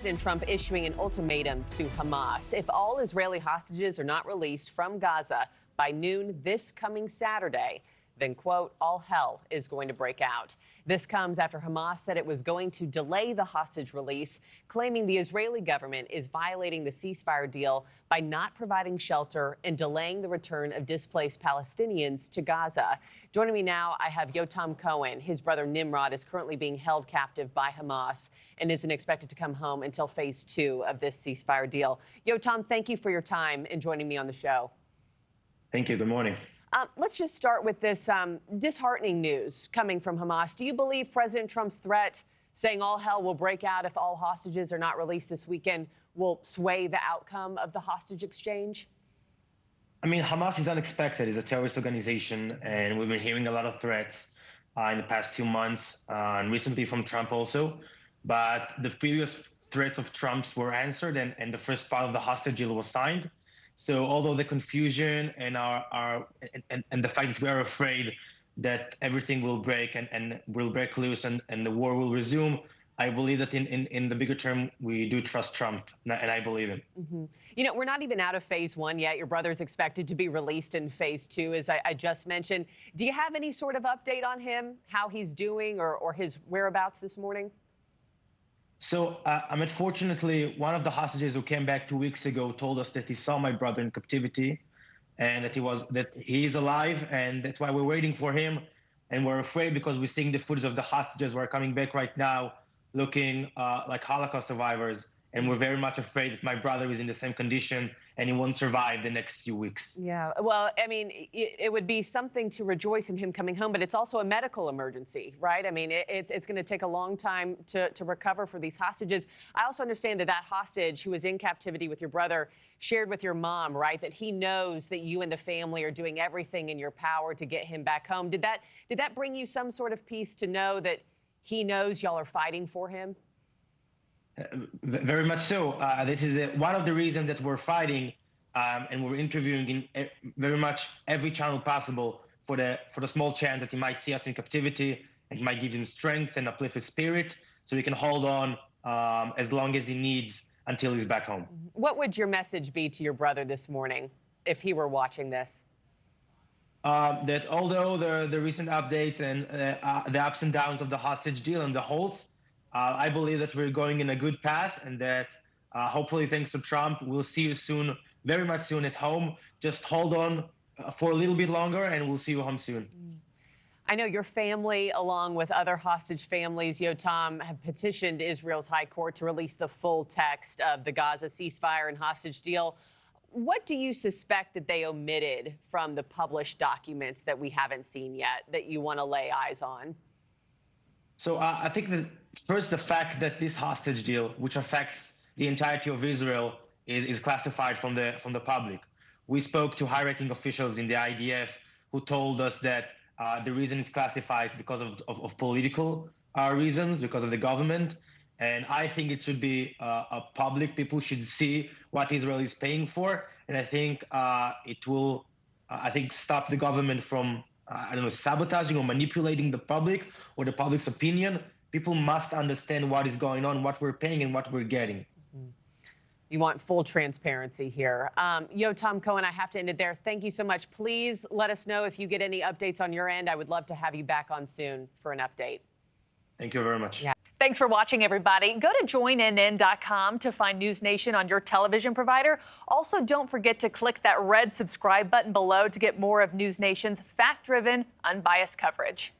President Trump issuing an ultimatum to Hamas. If all Israeli hostages are not released from Gaza by noon this coming Saturday, then, quote, all hell is going to break out. This comes after Hamas said it was going to delay the hostage release, claiming the Israeli government is violating the ceasefire deal by not providing shelter and delaying the return of displaced Palestinians to Gaza. Joining me now, I have Yotam Cohen. His brother Nimrod is currently being held captive by Hamas and isn't expected to come home until phase 2 of this ceasefire deal. Yotam, thank you for your time and joining me on the show. Thank you. Good morning. Let's just start with this disheartening news coming from Hamas. Do you believe President Trump's threat, saying all hell will break out if all hostages are not released this weekend, will sway the outcome of the hostage exchange? I mean, Hamas is unexpected. It's a terrorist organization, and we've been hearing a lot of threats in the past 2 months, and recently from Trump also. But the previous threats of Trump's were answered, and the first part of the hostage deal was signed. So although the confusion and the fact that we are afraid that everything will break and will break loose and the war will resume, I believe that in the bigger term, we do trust Trump, and I believe him. Mm-hmm. You know, we're not even out of phase 1 yet. Your brother's expected to be released in phase 2, as I just mentioned. Do you have any sort of update on him, how he's doing or his whereabouts this morning? So, unfortunately, one of the hostages who came back 2 weeks ago told us that he saw my brother in captivity and that he is alive, and that's why we're waiting for him. And we're afraid because we're seeing the footage of the hostages who are coming back right now looking like Holocaust survivors. And we're very much afraid that my brother is in the same condition and he won't survive the next few weeks. Yeah, well, I mean, it would be something to rejoice in him coming home, but it's also a medical emergency, right? I mean, it's going to take a long time to recover for these hostages. I also understand that hostage who was in captivity with your brother shared with your mom, right, that he knows that you and the family are doing everything in your power to get him back home. Did that bring you some sort of peace to know that he knows y'all are fighting for him? Very much so. This is one of the reasons that we're fighting, and we're interviewing in very much every channel possible for the small chance that he might see us in captivity, and it might give him strength and uplift his spirit, so he can hold on as long as he needs until he's back home. What would your message be to your brother this morning if he were watching this? That although the recent updates and the ups and downs of the hostage deal and the holds, I believe that we're going in a good path, and that hopefully, thanks to Trump, we'll see you soon, very much soon at home. Just hold on for a little bit longer, and we'll see you home soon. I know your family, along with other hostage families, Yotam, have petitioned Israel's high court to release the full text of the Gaza ceasefire and hostage deal. What do you suspect that they omitted from the published documents that we haven't seen yet that you want to lay eyes on? So I think that first, the fact that this hostage deal, which affects the entirety of Israel, is classified from the public. We spoke to high-ranking officials in the IDF who told us that the reason it's classified is because of political reasons, because of the government. And I think it should be public. People should see what Israel is paying for. And I think it will, stop the government from sabotaging or manipulating the public or the public's opinion. People must understand what is going on, what we're paying, and what we're getting. You want full transparency here. Yotam Cohen, I have to end it there. Thank you so much. Please let us know if you get any updates on your end. I would love to have you back on soon for an update. Thank you very much. Yeah. Thanks for watching, everybody. Go to joinnn.com to find NewsNation on your television provider. Also, don't forget to click that red subscribe button below to get more of NewsNation's fact-driven, unbiased coverage.